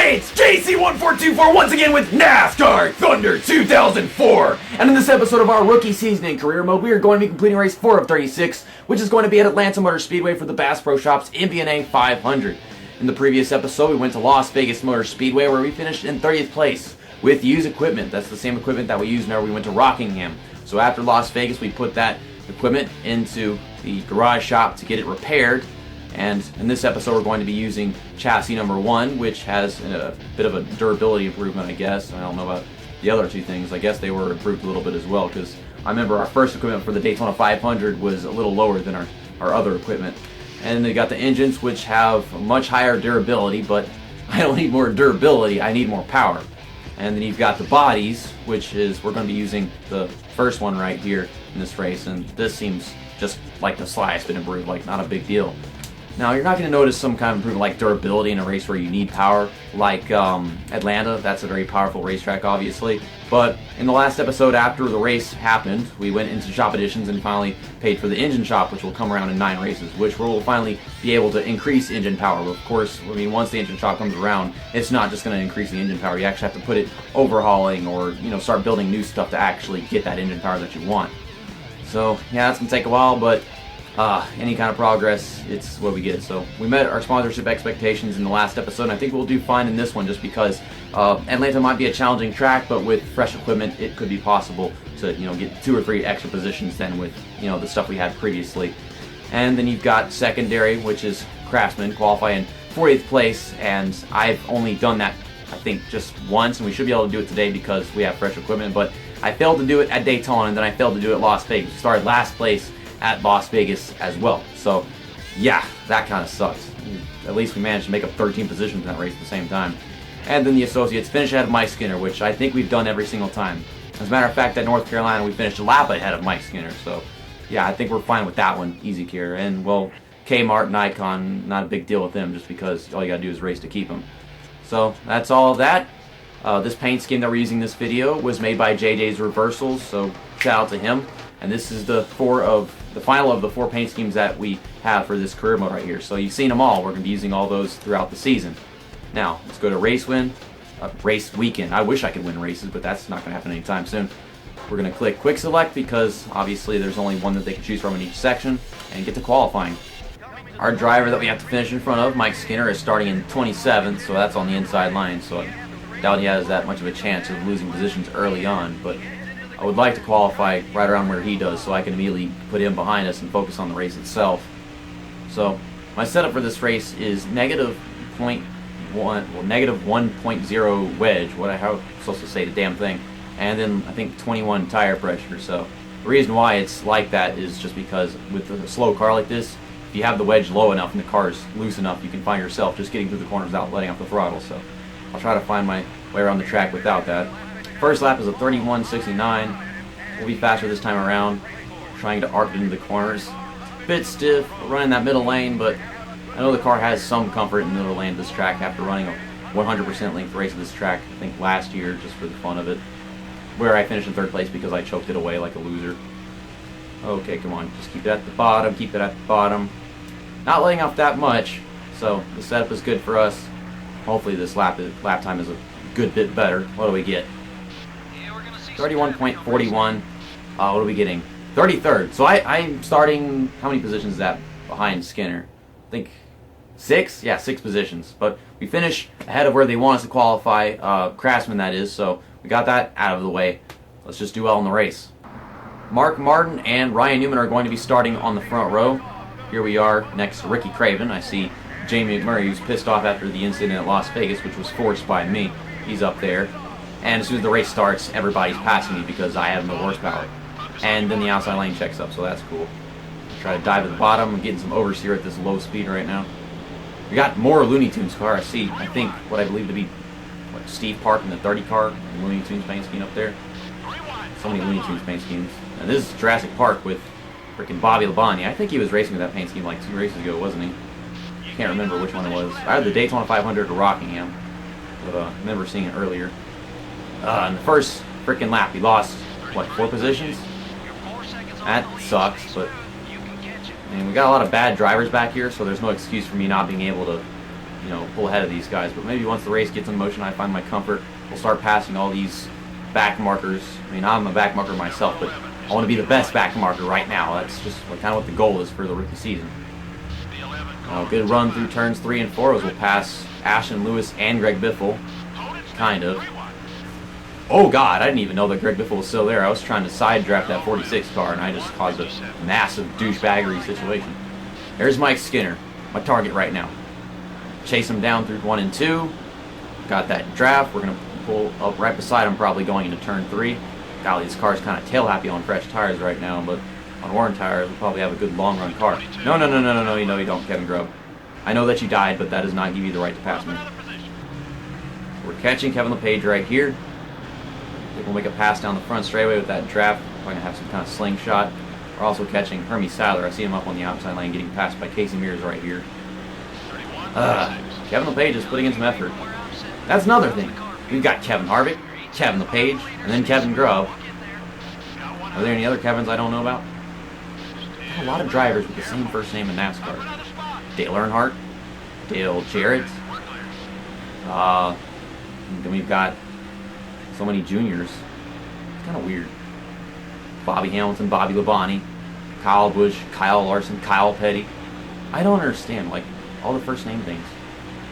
Hey, it's JC1424 once again with NASCAR Thunder 2004. And in this episode of our rookie season in career mode, we are going to be completing race 4 of 36, which is going to be at Atlanta Motor Speedway for the Bass Pro Shops MBNA 500. In the previous episode, we went to Las Vegas Motor Speedway where we finished in 30th place with used equipment. That's the same equipment that we used whenever we went to Rockingham. So after Las Vegas, we put that equipment into the garage shop to get it repaired. And in this episode, we're going to be using chassis number 1, which has a bit of a durability improvement, I guess. I don't know about the other two things. I guess they were improved a little bit as well, because I remember our first equipment for the Daytona 500 was a little lower than our other equipment. And they got the engines, which have much higher durability, but I don't need more durability, I need more power. And then you've got the bodies, which is, we're going to be using the first one right here in this race, and this seems just like the slightest bit improved, like not a big deal. Now, you're not going to notice some kind of improvement like durability in a race where you need power, like Atlanta. That's a very powerful racetrack, obviously. But in the last episode after the race happened, we went into shop additions and finally paid for the engine shop, which will come around in 9 races, which will finally be able to increase engine power. But of course, I mean, once the engine shop comes around, it's not just going to increase the engine power. You actually have to put it overhauling or, start building new stuff to actually get that engine power that you want. So, yeah, that's going to take a while, but any kind of progress, it's what we get. So we met our sponsorship expectations in the last episode, and I think we'll do fine in this one just because Atlanta might be a challenging track, but with fresh equipment it could be possible to get 2 or 3 extra positions than with the stuff we had previously. And then you've got secondary, which is Craftsman, qualifying 40th place, and I've only done that I think just once, and we should be able to do it today because we have fresh equipment, but I failed to do it at Daytona, and then I failed to do it at Las Vegas. We started last place at Las Vegas as well. So yeah, that kind of sucks. At least we managed to make up 13 positions in that race at the same time. And then the associates finished ahead of Mike Skinner, which I think we've done every single time. As a matter of fact, at North Carolina we finished a lap ahead of Mike Skinner. So yeah, I think we're fine with that one, easy care. And well, Kmart and Icon, not a big deal with them just because all you gotta do is race to keep them. So that's all of that. This paint scheme that we're using in this video was made by JJ's Reversals, so shout out to him. And this is the final of the 4 paint schemes that we have for this career mode right here. So you've seen them all. We're going to be using all those throughout the season. Now, let's go to race weekend. I wish I could win races, but that's not going to happen anytime soon. We're going to click quick select because obviously there's only one that they can choose from in each section, and get to qualifying. Our driver that we have to finish in front of, Mike Skinner, is starting in 27th, so that's on the inside line. So I doubt he has that much of a chance of losing positions early on, but I would like to qualify right around where he does so I can immediately put him behind us and focus on the race itself. So my setup for this race is negative 1.0 wedge, how am I supposed to say the damn thing, and then I think 21 tire pressure. So the reason why it's like that is just because with a slow car like this, if you have the wedge low enough and the car is loose enough, you can find yourself just getting through the corners without letting off the throttle. So I'll try to find my way around the track without that. First lap is a 31.69. We'll be faster this time around, trying to arc into the corners. Bit stiff, running that middle lane, but I know the car has some comfort in the middle lane of this track after running a 100% length race of this track, I think last year, just for the fun of it, where I finished in 3rd place because I choked it away like a loser. Okay, come on, just keep it at the bottom, keep it at the bottom. Not letting off that much, so the setup is good for us. Hopefully this lap time is a good bit better. What do we get? 31.41. What are we getting? 33rd. So I'm starting, how many positions is that behind Skinner? I think 6? Yeah, 6 positions. But we finish ahead of where they want us to qualify, Craftsman that is, so we got that out of the way. Let's just do well in the race. Mark Martin and Ryan Newman are going to be starting on the front row. Here we are next to Ricky Craven. I see Jamie McMurray, who's pissed off after the incident at Las Vegas, which was forced by me. He's up there. And as soon as the race starts, everybody's passing me because I have no horsepower. And then the outside lane checks up, so that's cool. Try to dive at the bottom. I'm getting some oversteer at this low speed right now. We got more Looney Tunes car. I see, I think, what I believe to be Steve Park in the 30 car, the Looney Tunes paint scheme up there. So many Looney Tunes paint schemes. And this is Jurassic Park with freaking Bobby Labonte. I think he was racing with that paint scheme like 2 races ago, wasn't he? Can't remember which one it was. I had the Daytona 500 to Rockingham, but I remember seeing it earlier. In the first freaking lap, he lost, what, 4 positions? That sucks, but I mean, we got a lot of bad drivers back here, so there's no excuse for me not being able to pull ahead of these guys. But maybe once the race gets in motion, I find my comfort, we'll start passing all these back markers. I mean, I'm a back marker myself, but I want to be the best back marker right now. That's just kind of what the goal is for the rookie season. Good run through turns 3 and 4 as we'll pass Ashton Lewis and Greg Biffle. Kind of. Oh God, I didn't even know that Greg Biffle was still there. I was trying to side draft that 46 car, and I just caused a massive douchebaggery situation. There's Mike Skinner, my target right now. Chase him down through 1 and 2. Got that draft. We're going to pull up right beside him, probably going into turn 3. Golly, this car's kind of tail happy on fresh tires right now, but on worn tires, we'll probably have a good long run car. No, you know you don't, Kevin Grubb. I know that you died, but that does not give you the right to pass me. We're catching Kevin LePage right here. I think we'll make a pass down the front straightaway with that draft. We're going to have some kind of slingshot. We're also catching Hermie Sadler. I see him up on the outside lane getting passed by Casey Mears right here. Kevin LePage is putting in some effort. That's another thing. We've got Kevin Harvick, Kevin LePage, and then Kevin Grubb. Are there any other Kevins I don't know about? A lot of drivers with the same first name in NASCAR. Dale Earnhardt, Dale Jarrett. Then we've got so many juniors. It's kind of weird. Bobby Hamilton, Bobby Labonte, Kyle Busch, Kyle Larson, Kyle Petty. I don't understand, like, all the first name things.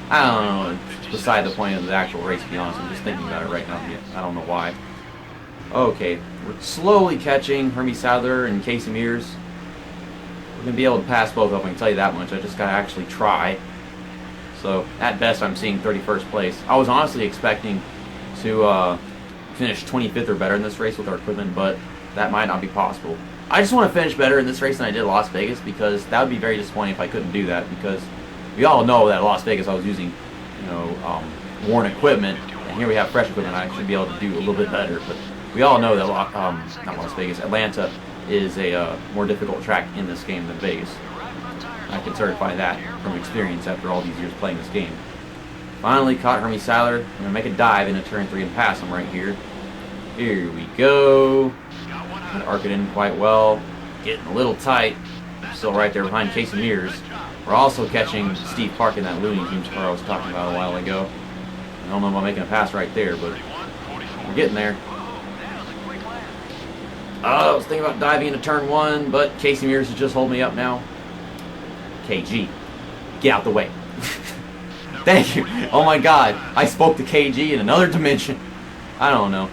I don't know. It's beside the point of the actual race, to be honest. I'm just thinking about it right now. I don't know why. Okay, we're slowly catching Hermie Sadler and Casey Mears. We're going to be able to pass both of them, I can tell you that much. I just got to actually try. So, at best, I'm seeing 31st place. I was honestly expecting to finish 25th or better in this race with our equipment, but that might not be possible. I just want to finish better in this race than I did at Las Vegas, because that would be very disappointing if I couldn't do that, because we all know that at Las Vegas I was using, worn equipment, and here we have fresh equipment. I should be able to do a little bit better, but we all know that not Las Vegas, Atlanta is a more difficult track in this game than Vegas. I can certify that from experience after all these years playing this game. Finally caught Hermie Sadler. I'm going to make a dive into turn 3 and pass him right here. Here we go. Going to arc it in quite well. Getting a little tight. Still right there behind Casey Mears. We're also catching Steve Park in that Looney Tunes car I was talking about a while ago. I don't know about making a pass right there, but we're getting there. I was thinking about diving into turn 1, but Casey Mears has just hold me up now. KG, get out the way. Thank you. Oh my God, I spoke to KG in another dimension. I don't know.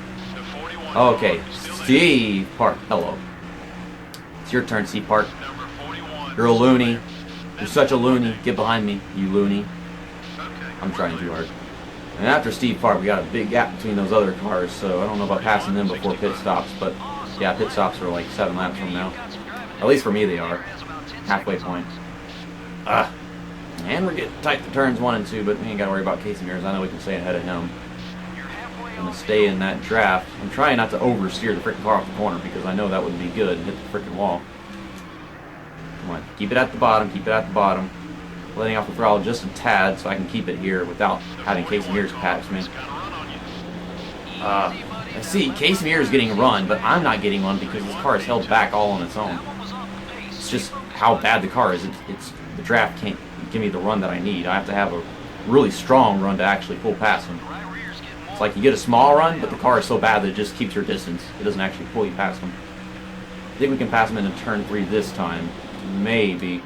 Okay, Steve Park, hello. It's your turn, Steve Park. You're a loony. You're such a loony. Get behind me, you loony. I'm trying too hard. And after Steve Park, we got a big gap between those other cars, so I don't know about passing them before pit stops, but yeah, pit stops are like 7 laps from now. At least for me they are. Halfway point. And we're getting tight to turns 1 and 2, but we ain't got to worry about Casey Mears. I know we can stay ahead of him. I'm going to stay in that draft. I'm trying not to oversteer the freaking car off the corner, because I know that would be good and hit the freaking wall. Come on, keep it at the bottom, keep it at the bottom. Letting off the throttle just a tad so I can keep it here without having Casey Mears patch me. I see Casey Mears is getting run, but I'm not getting one because this car is held back all on its own. It's just how bad the car is. The draft can't give me the run that I need. I have to have a really strong run to actually pull past him. It's like you get a small run, but the car is so bad that it just keeps your distance. It doesn't actually pull you past him. I think we can pass him into turn 3 this time. Maybe.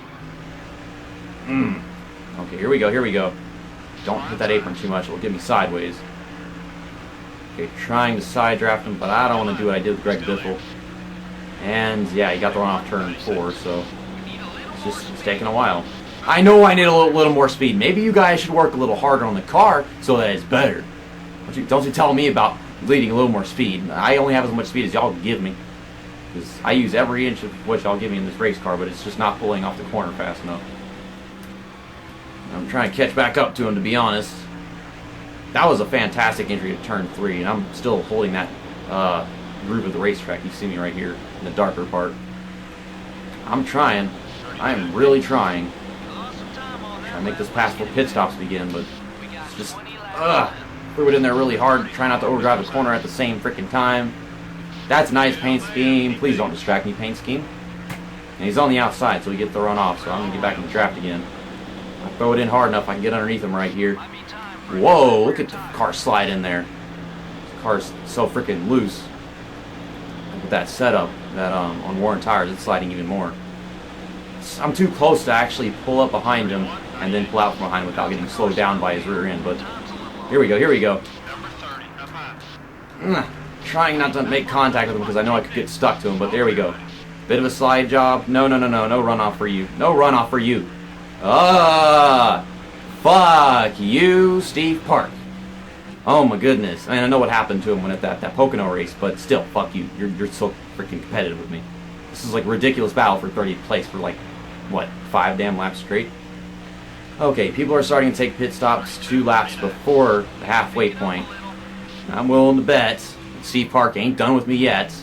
Okay, here we go, here we go. Don't hit that apron too much, it'll get me sideways. Okay, trying to side draft him, but I don't want to do what I did with Greg Biffle. And yeah, he got the run off turn 4, so it's taking a while. I know I need a little more speed. Maybe you guys should work a little harder on the car so that it's better. Don't you tell me about leading a little more speed. I only have as much speed as y'all give me. Because I use every inch of what y'all give me in this race car, but it's just not pulling off the corner fast enough. I'm trying to catch back up to him, to be honest. That was a fantastic entry to turn 3, and I'm still holding that groove of the racetrack. You see me right here in the darker part. I'm trying. I am really trying. Trying to make this pass before pit stops begin, but it's just threw it in there really hard. Try not to overdrive the corner at the same freaking time. That's a nice paint scheme. Please don't distract me, paint scheme. And he's on the outside, so he gets the run off, so I'm going to get back in the draft again. I throw it in hard enough, I can get underneath him right here. Whoa, look at the car slide in there. This car's so freaking loose. With that setup, that on worn tires, it's sliding even more. I'm too close to actually pull up behind him and then pull out from behind without getting slowed down by his rear end, but here we go, here we go. Trying not to make contact with him because I know I could get stuck to him, but there we go. Bit of a slide job. No runoff for you. No runoff for you. Fuck you, Steve Park. Oh my goodness. I mean, I know what happened to him when at that Pocono race, but still, fuck you. You're so freaking competitive with me. This is like a ridiculous battle for 30th place for like, what, 5 damn laps straight? Okay, people are starting to take pit stops 2 laps before the halfway point. I'm willing to bet Steve Park ain't done with me yet.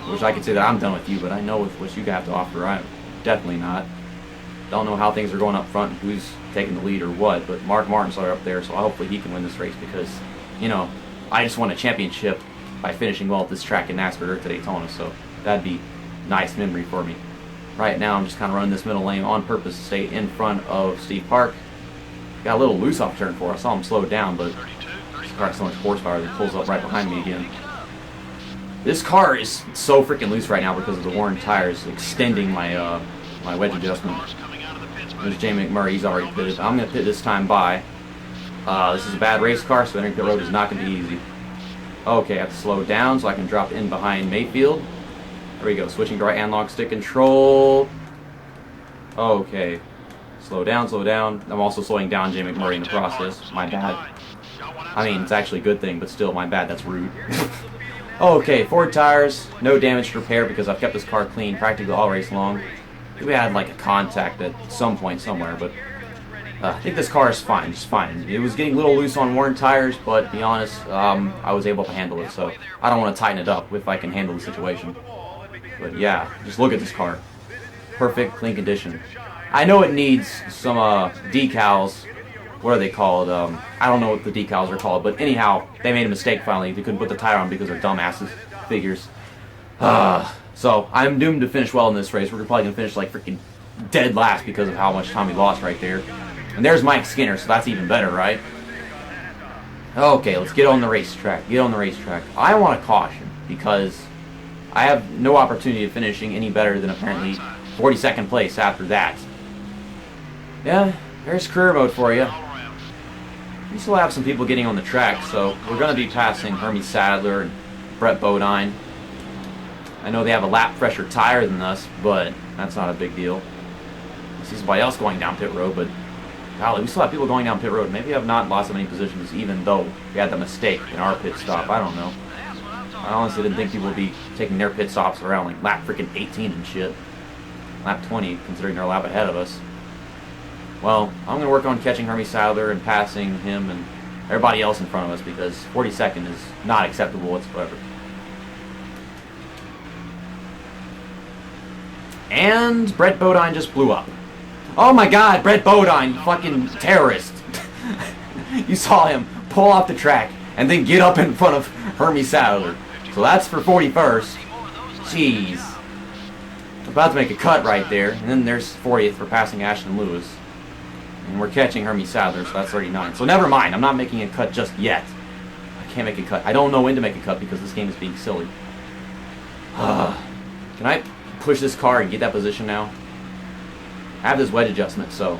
Wish I could say that I'm done with you, but I know with what you have to offer, I'm definitely not. Don't know how things are going up front, who's taking the lead or what, but Mark Martin's up there, so hopefully he can win this race because, you know, I just won a championship by finishing well at this track in NASCAR Dirt to Daytona, so that'd be nice memory for me. Right now, I'm just kind of running this middle lane on purpose to stay in front of Steve Park. Got a little loose off turn 4. I saw him slow down, but this car has so much horsepower that it pulls up right behind me again. This car is so freaking loose right now because of the worn tires extending my my wedge adjustment. There's Jamie McMurray, he's already pitted. I'm going to pit this time by. This is a bad race car, so entering pit road is not going to be easy. Okay, I have to slow down so I can drop in behind Mayfield. There we go, switching to right analog stick control. Okay, slow down, slow down. I'm also slowing down Jamie McMurray in the process. My bad. I mean, it's actually a good thing, but still, my bad, that's rude. Okay, Ford tires, no damage to repair because I've kept this car clean practically all race long. We had like a contact at some point somewhere, but I think this car is fine, just fine. It was getting a little loose on worn tires, but to be honest, I was able to handle it, so I don't want to tighten it up if I can handle the situation. But yeah, just look at this car. Perfect, clean condition. I know it needs some decals. What are they called? I don't know what the decals are called, but anyhow, they made a mistake finally. They couldn't put the tire on because they're dumbasses. Figures. So I'm doomed to finish well in this race. We're probably going to finish like freaking dead last because of how much time we lost right there. And there's Mike Skinner, so that's even better, right? Okay, let's get on the racetrack. Get on the racetrack. I want to caution because I have no opportunity of finishing any better than apparently 42nd place after that. Yeah, there's career mode for you. We still have some people getting on the track, so we're going to be passing Hermie Sadler and Brett Bodine. I know they have a lap fresher tire than us, but that's not a big deal. I see somebody else going down pit road, but golly, we still have people going down pit road. Maybe I've not lost that many positions, even though we had the mistake in our pit stop. I don't know. I honestly didn't think people would be taking their pit stops around like lap freaking 18 and shit. Lap 20, considering they're a lap ahead of us. Well, I'm going to work on catching Hermie Sadler and passing him and everybody else in front of us because 42nd is not acceptable whatsoever. And Brett Bodine just blew up. Oh my god, Brett Bodine, fucking terrorist. You saw him pull off the track and then get up in front of Hermie Sadler. So that's for 41st. Jeez. About to make a cut right there. And then there's 40th for passing Ashton Lewis. And we're catching Hermie Sadler, so that's 39. So never mind, I'm not making a cut just yet. I can't make a cut. I don't know when to make a cut because this game is being silly. Can I push this car and get that position now? I have this wedge adjustment, so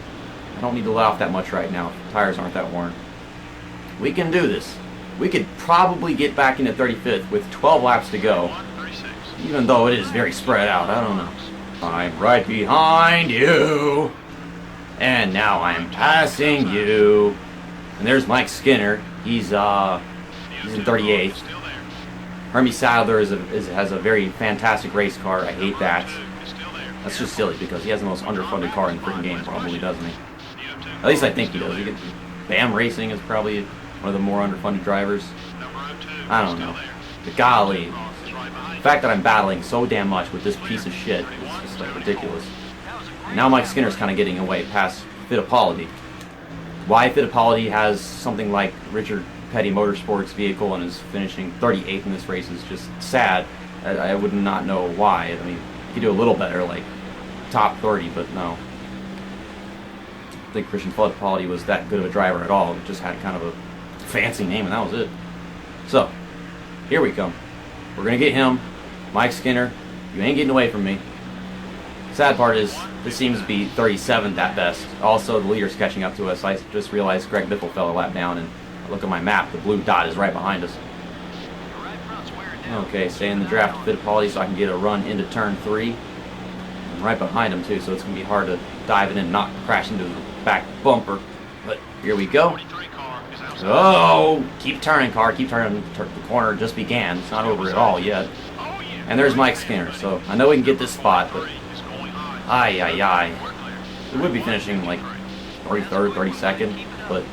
I don't need to let off that much right now. The tires aren't that worn. We can do this. We could probably get back into 35th with 12 laps to go, even though it is very spread out. I don't know. I'm right behind you, and now I'm passing you. And there's Mike Skinner. He's in 38th. Hermie Sadler has a very fantastic race car. I hate that. That's just silly because he has the most underfunded car in the freaking game, probably, doesn't he? At least I think he does. BAM Racing is probably one of the more underfunded drivers. I don't know. But golly, the fact that I'm battling so damn much with this piece of shit is just like ridiculous. And now Mike Skinner's kind of getting away past Fittipaldi. Why Fittipaldi has something like Richard Petty Motorsports vehicle and is finishing 38th in this race is just sad. I would not know why. I mean, you could do a little better, like top 30, but no. think Christian Fittipaldi was that good of a driver at all. It just had kind of a fancy name, and that was it. So, here we come. We're going to get him. Mike Skinner, you ain't getting away from me. Sad part is, this seems to be 37th at best. Also, the leader's catching up to us. I just realized Greg Biffle fell a lap down, and I look at my map, the blue dot is right behind us. Okay, stay in the draft to Fittipaldi so I can get a run into turn 3. I'm right behind him, too, so it's going to be hard to dive in and not crash into the back bumper. But here we go. Oh, keep turning, car. Keep turning. The corner just began. It's not over at all yet. And there's Mike Skinner, so I know we can get this spot, but we would be finishing like 33rd, 32nd, but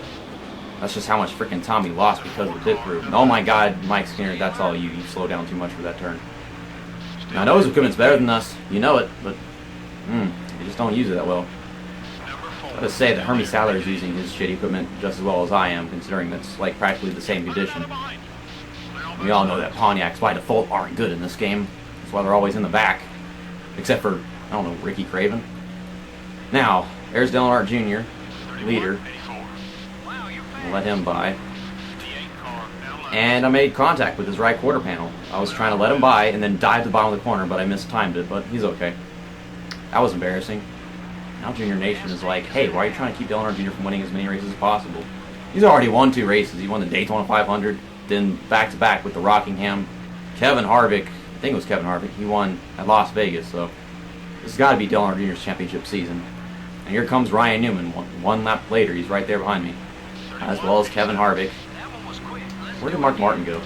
that's just how much freaking time we lost because of the pit crew. Oh my god, Mike Skinner, that's all you. You slow down too much for that turn. Now, I know his equipment's better than us. You know it, but you just don't use it that well. I gotta say that Hermie Sadler is using his shitty equipment just as well as I am, considering that's like practically the same condition. We all know that Pontiacs by default aren't good in this game. That's why they're always in the back. Except for, I don't know, Ricky Craven. Now, there's Dale Earnhardt Jr., leader. I'll let him by. And I made contact with his right quarter panel. I was trying to let him by and then dive to the bottom of the corner, but I mistimed it, but he's okay. That was embarrassing. Now Junior Nation is like, hey, why are you trying to keep Dale Earnhardt Jr. from winning as many races as possible? He's already won 2 races. He won the Daytona 500, then back-to-back with the Rockingham. Kevin Harvick, I think it was Kevin Harvick, he won at Las Vegas, so this has got to be Dale Earnhardt Jr.'s championship season. And here comes Ryan Newman, one lap later. He's right there behind me, as well as Kevin Harvick. Where did Mark Martin go?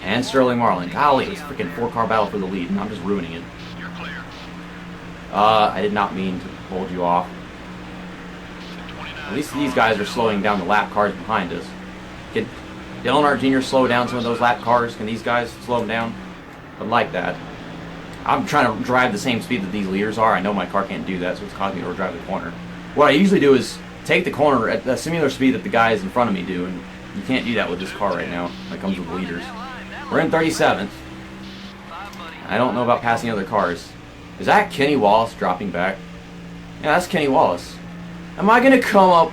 And Sterling Marlin. Golly, it was a freaking 4-car battle for the lead, and I'm just ruining it. I did not mean to hold you off. At least these guys are slowing down the lap cars behind us. Can Dale Earnhardt Jr. slow down some of those lap cars? Can these guys slow them down? I'd like that. I'm trying to drive the same speed that these leaders are. I know my car can't do that, so it's causing me to overdrive the corner. What I usually do is take the corner at a similar speed that the guys in front of me do, and you can't do that with this car right now. That comes with leaders. We're in 37th. I don't know about passing other cars. Is that Kenny Wallace dropping back? Yeah, that's Kenny Wallace. Am I going to come up...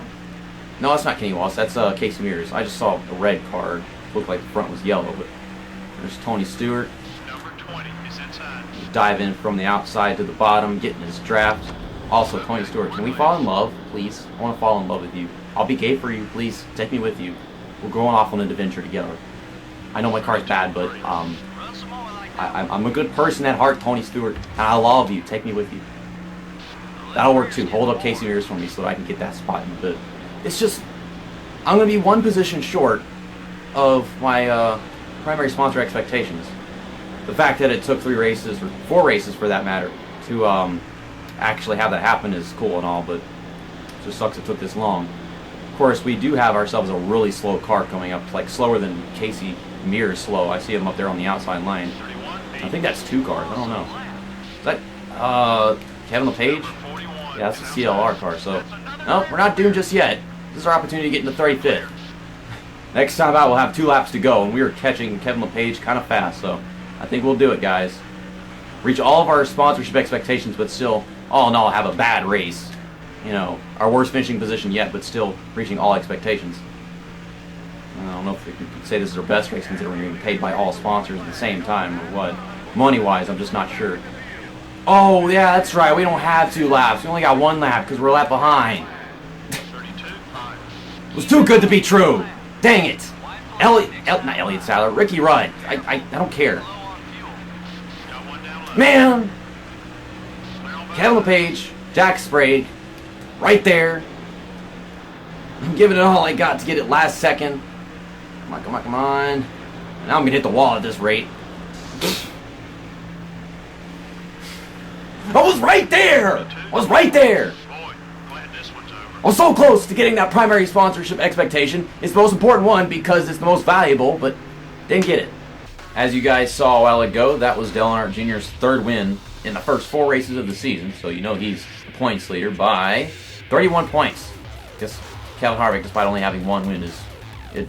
No, that's not Kenny Wallace. That's Casey Mears. I just saw a red car. It looked like the front was yellow, but there's Tony Stewart. Dive in from the outside to the bottom, getting his draft. Also, Tony Stewart, can we fall in love, please? I want to fall in love with you. I'll be gay for you, please. Take me with you. We're going off on an adventure together. I know my car's bad, but I'm a good person at heart, Tony Stewart, and I love you. Take me with you. That'll work too. Hold up Casey Mears for me so that I can get that spot in a bit. It's just, I'm going to be one position short of my primary sponsor expectations. The fact that it took 3 races, or 4 races for that matter, to actually have that happen is cool and all, but it just sucks it took this long. Of course, we do have ourselves a really slow car coming up, like slower than Casey Mears slow. I see him up there on the outside line. I think that's 2 cars. I don't know. Is that Kevin LePage? Yeah, that's a CLR car. So, no, we're not doomed just yet. This is our opportunity to get into 35th. Next time out, we'll have 2 laps to go, and we are catching Kevin LePage kind of fast. So, I think we'll do it, guys. Reach all of our sponsorship expectations, but still, all in all, have a bad race. You know, our worst finishing position yet, but still reaching all expectations. I don't know if we could say this is our best race considering we're being paid by all sponsors at the same time or what. Money-wise, I'm just not sure. Oh, yeah, that's right. We don't have 2 laps. We only got 1 lap because we're a lap behind. It was too good to be true. Dang it. Not Elliott Sadler. Ricky Rudd. I don't care. Man. Kevin LePage, Jack Sprague, right there. I'm giving it all I got to get it last second. Come on, come on, come on. Now I'm going to hit the wall at this rate. I was right there! I was right there! I was so close to getting that primary sponsorship expectation. It's the most important one because it's the most valuable, but didn't get it. As you guys saw a while ago, that was Dale Earnhardt Jr.'s 3rd win in the first 4 races of the season, so you know he's the points leader by 31 points. Just Kevin Harvick, despite only having 1 win, is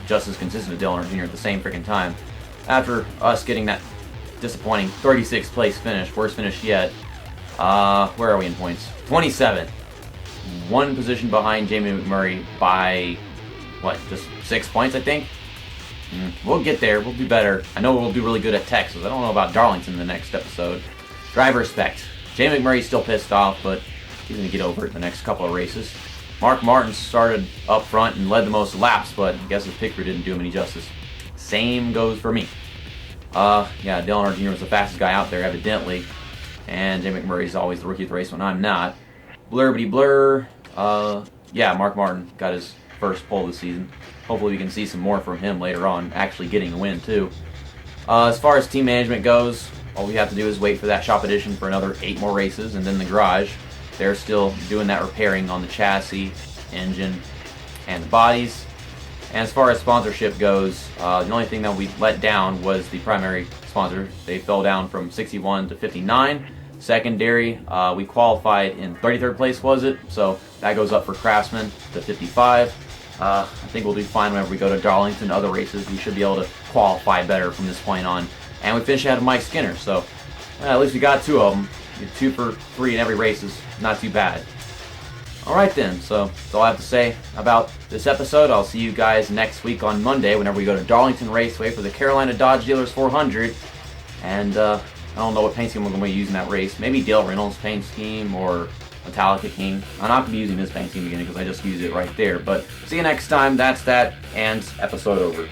just as consistent as Dale Earnhardt Jr. at the same freaking time. After us getting that disappointing 36th place finish, worst finish yet, where are we in points? 27. one position behind Jamie McMurray by, what, just 6 points, I think? We'll get there. We'll do better. I know we'll do really good at Texas. I don't know about Darlington in the next episode. Driver respect. Jamie McMurray's still pissed off, but he's going to get over it in the next couple of races. Mark Martin started up front and led the most laps, but I guess his picker didn't do him any justice. Same goes for me. Yeah, Dale Earnhardt Jr. was the fastest guy out there, evidently. And Jamie McMurray's always the rookie of the race when I'm not. Blurbity blur. Yeah, Mark Martin got his first pole this season. Hopefully we can see some more from him later on, actually getting a win too. As far as team management goes, all we have to do is wait for that shop edition for another 8 more races, and then the garage. They're still doing that repairing on the chassis, engine, and the bodies. And as far as sponsorship goes, the only thing that we let down was the primary sponsor. They fell down from 61 to 59. Secondary, we qualified in 33rd place, was it? So that goes up for Craftsman to 55. I think we'll do fine whenever we go to Darlington and other races. We should be able to qualify better from this point on. And we finished ahead of Mike Skinner, so at least we got 2 of them. 2 for 3 in every race is not too bad. Alright then, so that's all I have to say about this episode. I'll see you guys next week on Monday whenever we go to Darlington Raceway for the Carolina Dodge Dealers 400. And I don't know what paint scheme we're going to be using that race. Maybe Dale Reynolds' paint scheme or Metallica King. I'm not going to be using this paint scheme again because I just used it right there. But see you next time. That's that, and episode over.